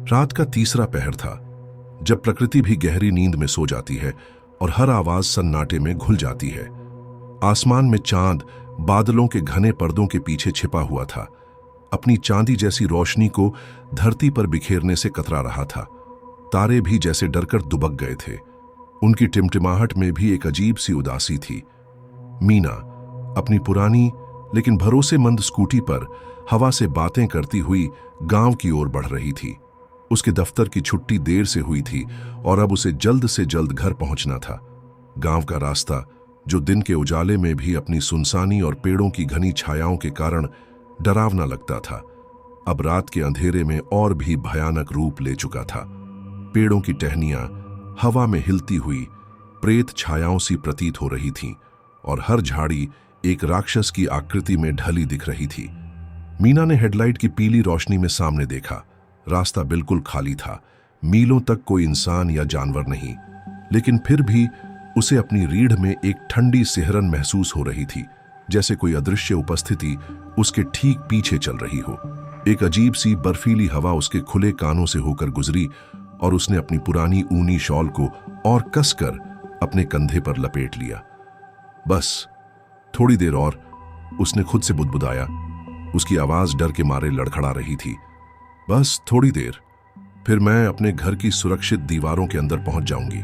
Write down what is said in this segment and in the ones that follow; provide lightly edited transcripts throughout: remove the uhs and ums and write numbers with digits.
रात का तीसरा पहर था, जब प्रकृति भी गहरी नींद में सो जाती है और हर आवाज सन्नाटे में घुल जाती है। आसमान में चांद बादलों के घने पर्दों के पीछे छिपा हुआ था, अपनी चांदी जैसी रोशनी को धरती पर बिखेरने से कतरा रहा था। तारे भी जैसे डरकर दुबक गए थे। उनकी टिमटिमाहट में भी एक अजीब सी उदासी थी। मीना अपनी पुरानी लेकिन भरोसेमंद स्कूटी पर हवा से बातें करती हुई गांव की ओर बढ़ रही थी। उसके दफ्तर की छुट्टी देर से हुई थी और अब उसे जल्द से जल्द घर पहुंचना था। गांव का रास्ता, जो दिन के उजाले में भी अपनी सुनसानी और पेड़ों की घनी छायाओं के कारण डरावना लगता था, अब रात के अंधेरे में और भी भयानक रूप ले चुका था। पेड़ों की टहनियां हवा में हिलती हुई प्रेत छायाओं सी प्रतीत हो रही थीं और हर झाड़ी एक राक्षस की आकृति में ढली दिख रही थी। मीना ने हेडलाइट की पीली रोशनी में सामने देखा। रास्ता बिल्कुल खाली था, मीलों तक कोई इंसान या जानवर नहीं, लेकिन फिर भी उसे अपनी रीढ़ में एक ठंडी सिहरन महसूस हो रही थी, जैसे कोई अदृश्य उपस्थिति उसके ठीक पीछे चल रही हो। एक अजीब सी बर्फीली हवा उसके खुले कानों से होकर गुजरी और उसने अपनी पुरानी ऊनी शॉल को और कसकर अपने कंधे पर लपेट लिया। बस थोड़ी देर और, उसने खुद से बुदबुदाया। उसकी आवाज डर के मारे लड़खड़ा रही थी। बस थोड़ी देर, फिर मैं अपने घर की सुरक्षित दीवारों के अंदर पहुंच जाऊंगी।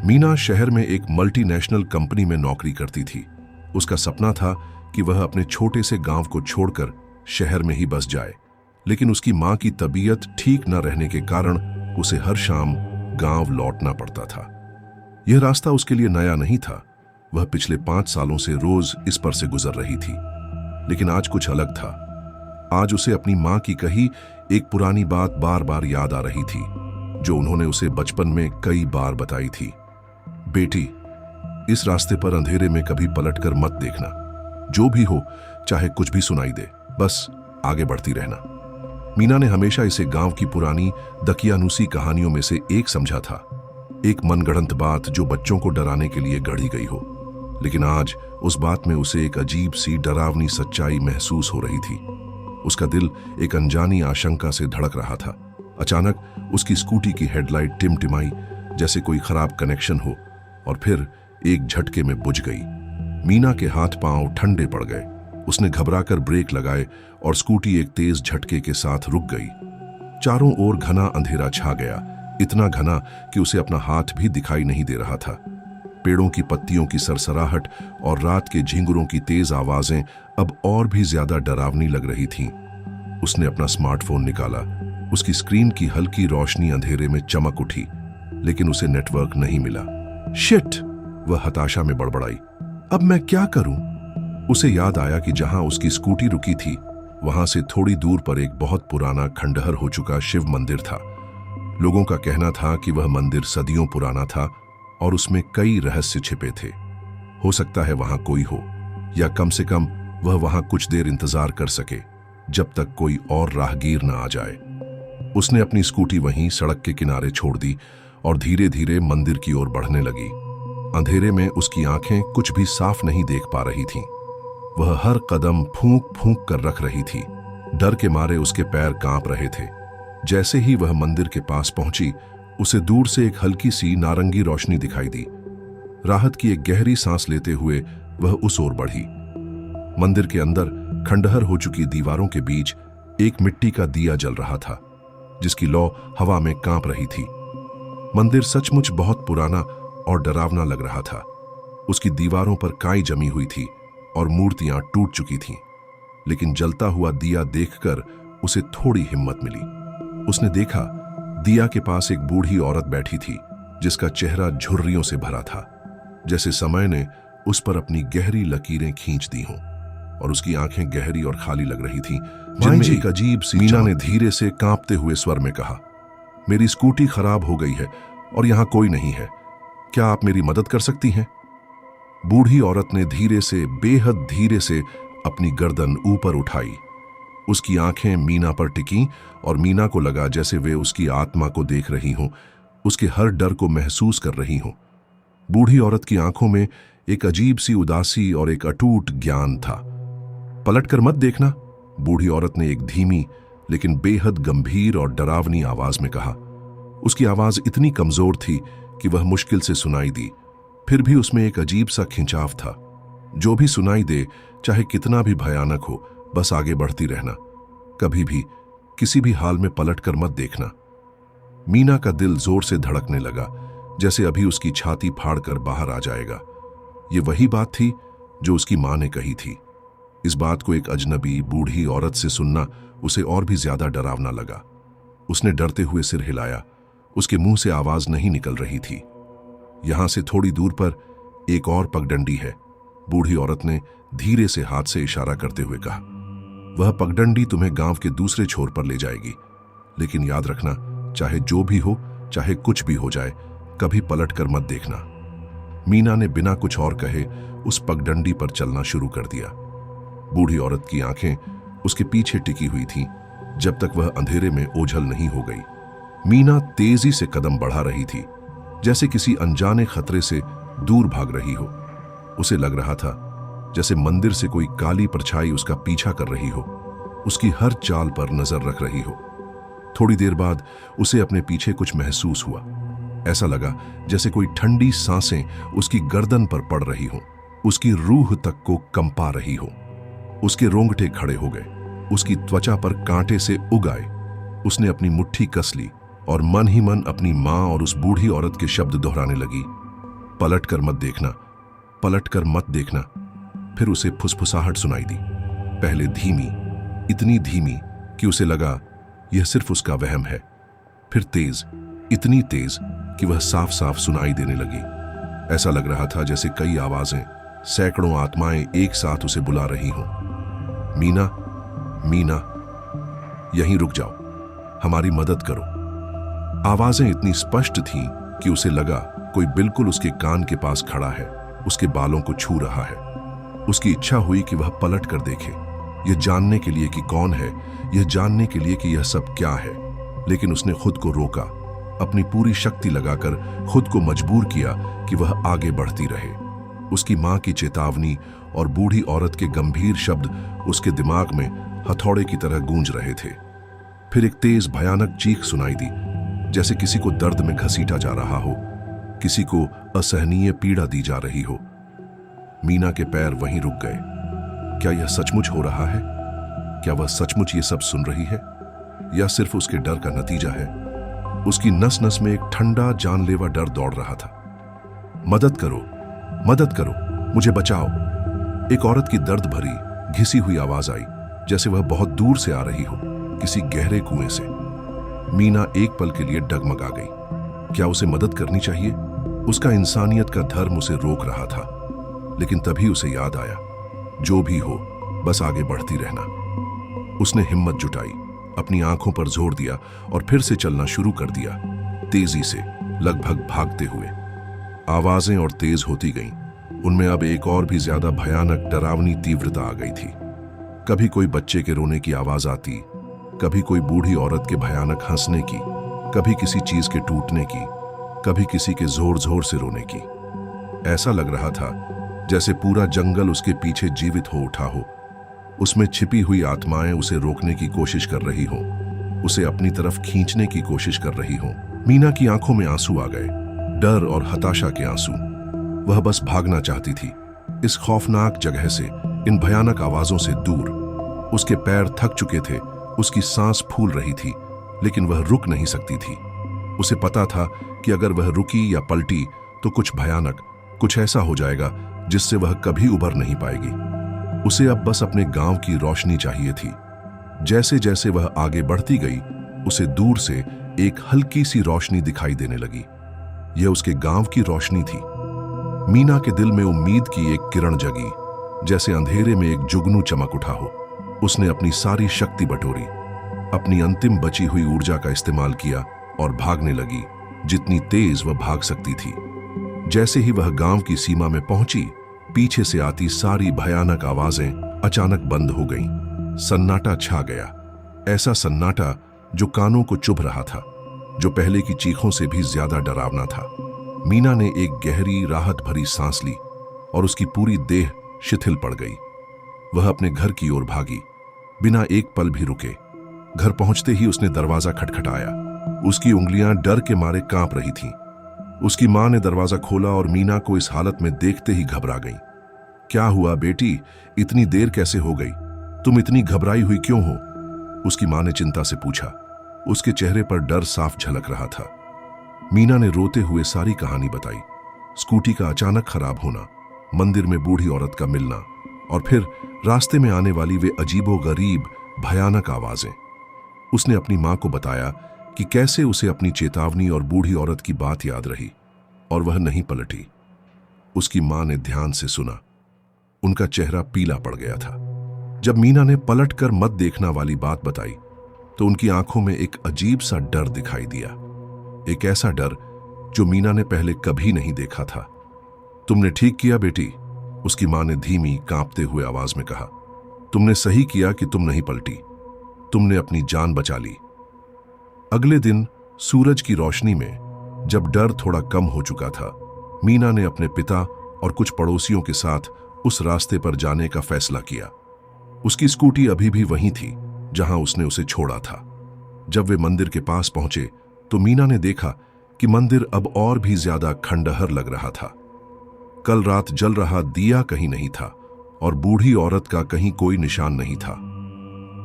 मीना शहर में एक मल्टीनेशनल कंपनी में नौकरी करती थी। उसका सपना था कि वह अपने छोटे से गांव को छोड़कर शहर में ही बस जाए, लेकिन उसकी मां की तबीयत ठीक न रहने के कारण उसे हर शाम गांव लौटना पड़ता था। यह रास्ता उसके लिए नया नहीं था। वह पिछले 5 सालों से रोज इस पर से गुजर रही थी, लेकिन आज कुछ अलग था। आज उसे अपनी मां की कही एक पुरानी बात बार बार याद आ रही थी, जो उन्होंने उसे बचपन में कई बार बताई थी। बेटी, इस रास्ते पर अंधेरे में कभी पलटकर मत देखना। जो भी हो, चाहे कुछ भी सुनाई दे, बस आगे बढ़ती रहना। मीना ने हमेशा इसे गांव की पुरानी दकियानूसी कहानियों में से एक समझा था, एक मनगढ़ंत बात जो बच्चों को डराने के लिए गढ़ी गई हो। लेकिन आज उस बात में उसे एक अजीब सी डरावनी सच्चाई महसूस हो रही थी। उसका दिल एक अनजानी आशंका से धड़क रहा था। अचानक उसकी स्कूटी की हेडलाइट टिमटिमाई, जैसे कोई खराब कनेक्शन हो, और फिर एक झटके में बुझ गई। मीना के हाथ पांव ठंडे पड़ गए। उसने घबराकर ब्रेक लगाए और स्कूटी एक तेज झटके के साथ रुक गई। चारों ओर घना अंधेरा छा गया, इतना घना कि उसे अपना हाथ भी दिखाई नहीं दे रहा था। पेड़ों की पत्तियों की सरसराहट और रात के झिंगुरों की तेज आवाजें अब और भी ज्यादा डरावनी लग रही थीं। उसने अपना स्मार्टफोन निकाला। उसकी स्क्रीन की हल्की रोशनी अंधेरे में चमक उठी, लेकिन उसे नेटवर्क नहीं मिला। शिट! वह हताशा में बड़बड़ाई। अब मैं क्या करूं? उसे याद आया कि जहां उसकी स्कूटी रुकी थी, वहां से थोड़ी दूर पर एक बहुत पुराना खंडहर हो चुका शिव मंदिर था। लोगों का कहना था कि वह मंदिर सदियों पुराना था और उसमें कई रहस्य छिपे थे। हो सकता है वहां कोई हो, या कम से कम वह वहां कुछ देर इंतजार कर सके, जब तक कोई और राहगीर न आ जाए। उसने अपनी स्कूटी वहीं सड़क के किनारे छोड़ दी और धीरे धीरे मंदिर की ओर बढ़ने लगी। अंधेरे में उसकी आंखें कुछ भी साफ नहीं देख पा रही थीं। वह हर कदम फूंक फूंक कर रख रही थी। डर के मारे उसके पैर कांप रहे थे। जैसे ही वह मंदिर के पास पहुंची, उसे दूर से एक हल्की सी नारंगी रोशनी दिखाई दी। राहत की एक गहरी सांस लेते हुए वह उस ओर बढ़ी। मंदिर के अंदर खंडहर हो चुकी दीवारों के बीच एक मिट्टी का दिया जल रहा था, जिसकी लौ हवा में कांप रही थी। मंदिर सचमुच बहुत पुराना और डरावना लग रहा था। उसकी दीवारों पर काई जमी हुई थी और मूर्तियां टूट चुकी थीं, लेकिन जलता हुआ दिया देखकर उसे थोड़ी हिम्मत मिली। उसने देखा, दिया के पास एक बूढ़ी औरत बैठी थी, जिसका चेहरा झुर्रियों से भरा था, जैसे समय ने उस पर अपनी गहरी लकीरें खींच दी हों, और उसकी आंखें गहरी और खाली लग रही थीं, जिनमें एक अजीब सी। मीना ने धीरे से कांपते हुए स्वर में कहा, मेरी स्कूटी खराब हो गई है और यहां कोई नहीं है। क्या आप मेरी मदद कर सकती हैं? बूढ़ी औरत ने धीरे से, बेहद धीरे से अपनी गर्दन ऊपर उठाई। उसकी आंखें मीना पर टिकीं और मीना को लगा जैसे वे उसकी आत्मा को देख रही हों, उसके हर डर को महसूस कर रही हों। बूढ़ी औरत की आंखों में एक अजीब सी उदासी और एक अटूट ज्ञान था। पलटकर मत देखना, बूढ़ी औरत ने एक धीमी लेकिन बेहद गंभीर और डरावनी आवाज में कहा। उसकी आवाज इतनी कमजोर थी कि वह मुश्किल से सुनाई दी, फिर भी उसमें एक अजीब सा खिंचाव था। जो भी सुनाई दे, चाहे कितना भी भयानक हो, बस आगे बढ़ती रहना, कभी भी किसी भी हाल में पलट कर मत देखना। मीना का दिल जोर से धड़कने लगा, जैसे अभी उसकी छाती फाड़कर बाहर आ जाएगा। ये वही बात थी जो उसकी मां ने कही थी। इस बात को एक अजनबी बूढ़ी औरत से सुनना उसे और भी ज्यादा डरावना लगा। उसने डरते हुए सिर हिलाया। उसके मुंह से आवाज नहीं निकल रही थी। यहां से थोड़ी दूर पर एक और पगडंडी है, बूढ़ी औरत ने धीरे से हाथ से इशारा करते हुए कहा। वह पगडंडी तुम्हें गांव के दूसरे छोर पर ले जाएगी, लेकिन याद रखना, चाहे जो भी हो, चाहे कुछ भी हो जाए, कभी पलट कर मत देखना। मीना ने बिना कुछ और कहे उस पगडंडी पर चलना शुरू कर दिया। बूढ़ी औरत की आंखें उसके पीछे टिकी हुई थीं, जब तक वह अंधेरे में ओझल नहीं हो गई। मीना तेजी से कदम बढ़ा रही थी, जैसे किसी अनजाने खतरे से दूर भाग रही हो। उसे लग रहा था जैसे मंदिर से कोई काली परछाई उसका पीछा कर रही हो, उसकी हर चाल पर नजर रख रही हो। थोड़ी देर बाद उसे अपने पीछे कुछ महसूस हुआ। ऐसा लगा जैसे कोई ठंडी सांसें उसकी गर्दन पर पड़ रही हो, उसकी रूह तक को कंपा रही हो। उसके रोंगटे खड़े हो गए, उसकी त्वचा पर कांटे से उग आए। उसने अपनी मुट्ठी कस ली और मन ही मन अपनी मां और उस बूढ़ी औरत के शब्द दोहराने लगी। पलट कर मत देखना, पलट कर मत देखना। फिर उसे फुसफुसाहट सुनाई दी, पहले धीमी, इतनी धीमी कि उसे लगा यह सिर्फ उसका वहम है, फिर तेज, इतनी तेज कि वह साफ साफ सुनाई देने लगी। ऐसा लग रहा था जैसे कई आवाजें, सैकड़ों आत्माएं एक साथ उसे बुला रही हों। मीना, मीना, यहीं रुक जाओ, हमारी मदद करो। आवाजें इतनी स्पष्ट थीं कि उसे लगा कोई बिल्कुल उसके कान के पास खड़ा है, उसके बालों को छू रहा है। उसकी इच्छा हुई कि वह पलट कर देखे, यह जानने के लिए कि कौन है, यह जानने के लिए कि यह सब क्या है। लेकिन उसने खुद को रोका, अपनी पूरी शक्ति लगाकर खुद को मजबूर किया कि वह आगे बढ़ती रहे। उसकी मां की चेतावनी और बूढ़ी औरत के गंभीर शब्द उसके दिमाग में हथौड़े की तरह गूंज रहे थे। फिर एक तेज भयानक चीख सुनाई दी, जैसे किसी को दर्द में घसीटा जा रहा हो, किसी को असहनीय पीड़ा दी जा रही हो। मीना के पैर वहीं रुक गए। क्या यह सचमुच हो रहा है? क्या वह सचमुच ये सब सुन रही है, या सिर्फ उसके डर का नतीजा है? उसकी नस नस में एक ठंडा जानलेवा डर दौड़ रहा था। मदद करो, मदद करो, मुझे बचाओ। एक औरत की दर्द भरी घिसी हुई आवाज आई, जैसे वह बहुत दूर से आ रही हो, किसी गहरे कुएं से। मीना एक पल के लिए डगमगा गई। क्या उसे मदद करनी चाहिए? उसका इंसानियत का धर्म उसे रोक रहा था। लेकिन तभी उसे याद आया, जो भी हो, बस आगे बढ़ती रहना। उसने हिम्मत जुटाई, अपनी आंखों पर जोर दिया और फिर से चलना शुरू कर दिया, तेजी से, लगभग भागते हुए। आवाजें और तेज होती गईं। उनमें अब एक और भी ज्यादा भयानक डरावनी तीव्रता आ गई थी। कभी कोई बच्चे के रोने की आवाज आती, कभी कोई बूढ़ी औरत के भयानक हंसने की, कभी किसी चीज के टूटने की, कभी किसी के जोर जोर से रोने की। ऐसा लग रहा था जैसे पूरा जंगल उसके पीछे जीवित हो उठा हो। उसमें छिपी हुई आत्माएं उसे रोकने की कोशिश कर रही हो, उसे अपनी तरफ खींचने की कोशिश कर रही हो। मीना की आंखों में आंसू आ गए, डर और हताशा के आंसू। वह बस भागना चाहती थी, इस खौफनाक जगह से, इन भयानक आवाजों से दूर। उसके पैर थक चुके थे, उसकी सांस फूल रही थी, लेकिन वह रुक नहीं सकती थी। उसे पता था कि अगर वह रुकी या पलटी तो कुछ भयानक, कुछ ऐसा हो जाएगा जिससे वह कभी उबर नहीं पाएगी। उसे अब बस अपने गांव की रोशनी चाहिए थी। जैसे जैसे वह आगे बढ़ती गई, उसे दूर से एक हल्की सी रोशनी दिखाई देने लगी। यह उसके गांव की रोशनी थी। मीना के दिल में उम्मीद की एक किरण जगी, जैसे अंधेरे में एक जुगनू चमक उठा हो। उसने अपनी सारी शक्ति बटोरी, अपनी अंतिम बची हुई ऊर्जा का इस्तेमाल किया और भागने लगी, जितनी तेज वह भाग सकती थी। जैसे ही वह गांव की सीमा में पहुंची, पीछे से आती सारी भयानक आवाजें अचानक बंद हो गईं। सन्नाटा छा गया, ऐसा सन्नाटा जो कानों को चुभ रहा था, जो पहले की चीखों से भी ज्यादा डरावना था। मीना ने एक गहरी राहत भरी सांस ली और उसकी पूरी देह शिथिल पड़ गई। वह अपने घर की ओर भागी, बिना एक पल भी रुके। घर पहुंचते ही उसने दरवाजा खटखटाया। उसकी उंगलियां डर के मारे कांप रही थीं। उसकी मां ने दरवाजा खोला और मीना को इस हालत में देखते ही घबरा गई। क्या हुआ बेटी, इतनी देर कैसे हो गई? तुम इतनी घबराई हुई क्यों हो? उसकी मां ने चिंता से पूछा। उसके चेहरे पर डर साफ झलक रहा था। मीना ने रोते हुए सारी कहानी बताई। स्कूटी का अचानक खराब होना, मंदिर में बूढ़ी औरत का मिलना और फिर रास्ते में आने वाली वे अजीबोगरीब भयानक आवाजें। उसने अपनी मां को बताया कि कैसे उसे अपनी चेतावनी और बूढ़ी औरत की बात याद रही और वह नहीं पलटी। उसकी मां ने ध्यान से सुना। उनका चेहरा पीला पड़ गया था। जब मीना ने पलट कर मत देखना वाली बात बताई तो उनकी आंखों में एक अजीब सा डर दिखाई दिया। एक ऐसा डर जो मीना ने पहले कभी नहीं देखा था। तुमने ठीक किया बेटी, उसकी मां ने धीमी कांपते हुए आवाज में कहा। तुमने सही किया कि तुम नहीं पलटी। तुमने अपनी जान बचा ली। अगले दिन सूरज की रोशनी में जब डर थोड़ा कम हो चुका था, मीना ने अपने पिता और कुछ पड़ोसियों के साथ उस रास्ते पर जाने का फैसला किया। उसकी स्कूटी अभी भी वहीं थी जहां उसने उसे छोड़ा था। जब वे मंदिर के पास पहुंचे तो मीना ने देखा कि मंदिर अब और भी ज्यादा खंडहर लग रहा था। कल रात जल रहा दिया कहीं नहीं था और बूढ़ी औरत का कहीं कोई निशान नहीं था।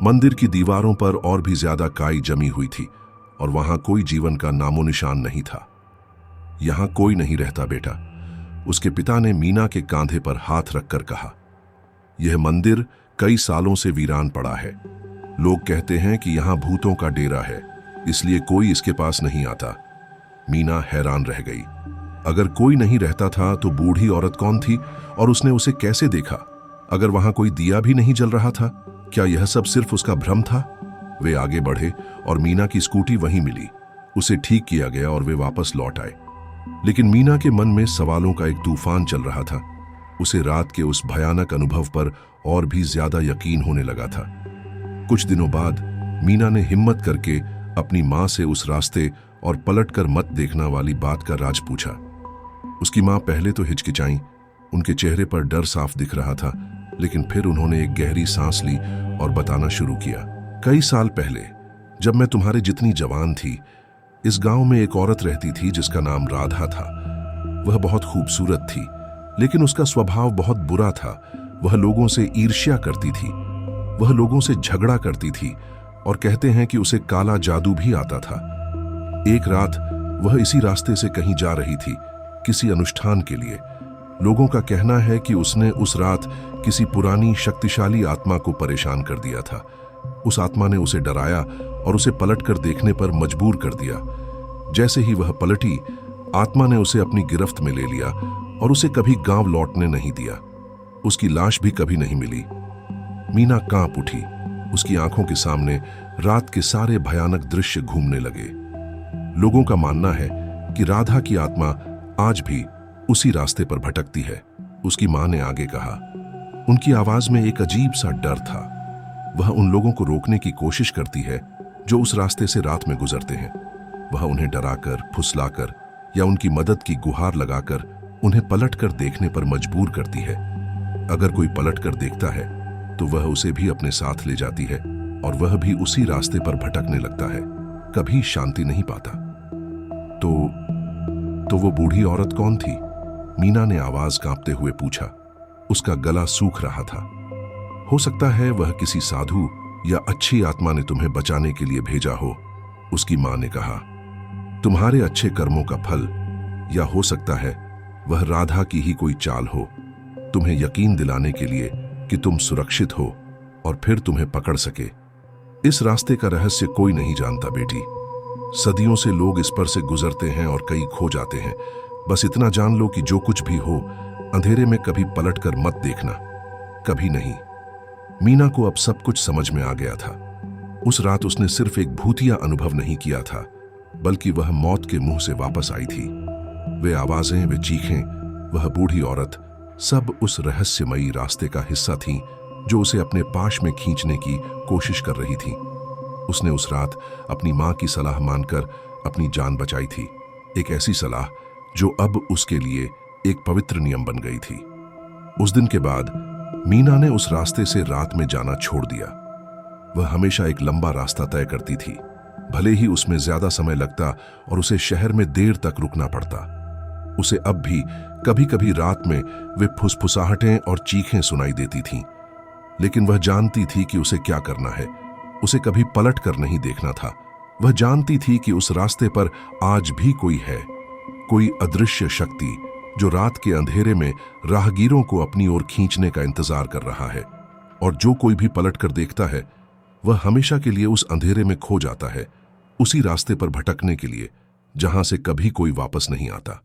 मंदिर की दीवारों पर और भी ज्यादा काई जमी हुई थी और वहां कोई जीवन का नामो निशान नहीं था। यहां कोई नहीं रहता बेटा, उसके पिता ने मीना के कांधे पर हाथ रखकर कहा। यह मंदिर कई सालों से वीरान पड़ा है। लोग कहते हैं कि यहां भूतों का डेरा है, इसलिए कोई इसके पास नहीं आता। मीना हैरान रह गई। अगर कोई नहीं रहता था तो बूढ़ी औरत कौन थी और उसने उसे कैसे देखा? अगर वहां कोई दिया भी नहीं जल रहा था, क्या यह सब सिर्फ उसका भ्रम था? वे आगे बढ़े और मीना की स्कूटी वहीं मिली। उसे ठीक किया गया और वे वापस लौट आए। लेकिन मीना के मन में सवालों का एक तूफान चल रहा था। उसे रात के उस भयानक अनुभव पर और भी ज्यादा यकीन होने लगा था। कुछ दिनों बाद मीना ने हिम्मत करके अपनी मां से उस रास्ते और पलटकर मत देखना वाली बात का राज पूछा। उसकी मां पहले तो हिचकिचाई, उनके चेहरे पर डर साफ दिख रहा था, लेकिन फिर उन्होंने एक गहरी सांस ली और बताना शुरू किया। कई साल पहले, जब मैं तुम्हारे जितनी जवान थी, इस गांव में एक औरत रहती थी जिसका नाम राधा था। वह बहुत खूबसूरत थी, लेकिन उसका स्वभाव बहुत बुरा था। वह लोगों से ईर्ष्या करती थी, वह लोगों से झगड़ा करती थी और कहते हैं कि उसे काला जादू भी आता था। एक रात वह इसी रास्ते से कहीं जा रही थी, किसी अनुष्ठान के लिए। लोगों का कहना है कि उसने उस रात किसी पुरानी शक्तिशाली आत्मा को परेशान कर दिया था। उस आत्मा ने उसे डराया और उसे पलटकर देखने पर मजबूर कर दिया। जैसे ही वह पलटी, आत्मा ने उसे अपनी गिरफ्त में ले लिया और उसे कभी गांव लौटने नहीं दिया। उसकी लाश भी कभी नहीं मिली। मीना कांप उठी। उसकी आंखों के सामने रात के सारे भयानक दृश्य घूमने लगे। लोगों का मानना है कि राधा की आत्मा आज भी उसी रास्ते पर भटकती है। उसकी मां ने आगे कहा। उनकी आवाज में एक अजीब सा डर था। वह उन लोगों को रोकने की कोशिश करती है जो उस रास्ते से रात में गुजरते हैं। वह उन्हें डराकर, फुसलाकर या उनकी मदद की गुहार लगाकर उन्हें पलटकर देखने पर मजबूर करती है। अगर कोई पलटकर देखता है तो वह उसे भी अपने साथ ले जाती है और वह भी उसी रास्ते पर भटकने लगता है, कभी शांति नहीं पाता। तो वो बूढ़ी औरत कौन थी? मीना ने आवाज कांपते हुए पूछा। उसका गला सूख रहा था। हो सकता है वह किसी साधु या अच्छी आत्मा ने तुम्हें बचाने के लिए भेजा हो, उसकी मां ने कहा। तुम्हारे अच्छे कर्मों का फल, या हो सकता है वह राधा की ही कोई चाल हो, तुम्हें यकीन दिलाने के लिए कि तुम सुरक्षित हो और फिर तुम्हें पकड़ सके। इस रास्ते का रहस्य कोई नहीं जानता बेटी। सदियों से लोग इस पर से गुजरते हैं और कई खो जाते हैं। बस इतना जान लो कि जो कुछ भी हो, अंधेरे में कभी पलटकर मत देखना, कभी नहीं। मीना को अब सब कुछ समझ में आ गया था। उस रात उसने सिर्फ एक भूतिया अनुभव नहीं किया था, बल्कि वह मौत के मुंह से वापस आई थी। वे आवाजें, वे चीखें, वह बूढ़ी औरत, सब उस रहस्यमयी रास्ते का हिस्सा थीं जो उसे अपने पाश में खींचने की कोशिश कर रही थी। उसने उस रात अपनी मां की सलाह मानकर अपनी जान बचाई थी, एक ऐसी सलाह जो अब उसके लिए एक पवित्र नियम बन गई थी। उस दिन के बाद मीना ने उस रास्ते से रात में जाना छोड़ दिया। वह हमेशा एक लंबा रास्ता तय करती थी, भले ही उसमें ज्यादा समय लगता और उसे शहर में देर तक रुकना पड़ता। उसे अब भी कभी कभी रात में वे फुसफुसाहटें और चीखें सुनाई देती थीं, लेकिन वह जानती थी कि उसे क्या करना है। उसे कभी पलट कर नहीं देखना था। वह जानती थी कि उस रास्ते पर आज भी कोई है, कोई अदृश्य शक्ति जो रात के अंधेरे में राहगीरों को अपनी ओर खींचने का इंतजार कर रहा है। और जो कोई भी पलट कर देखता है वह हमेशा के लिए उस अंधेरे में खो जाता है, उसी रास्ते पर भटकने के लिए जहां से कभी कोई वापस नहीं आता।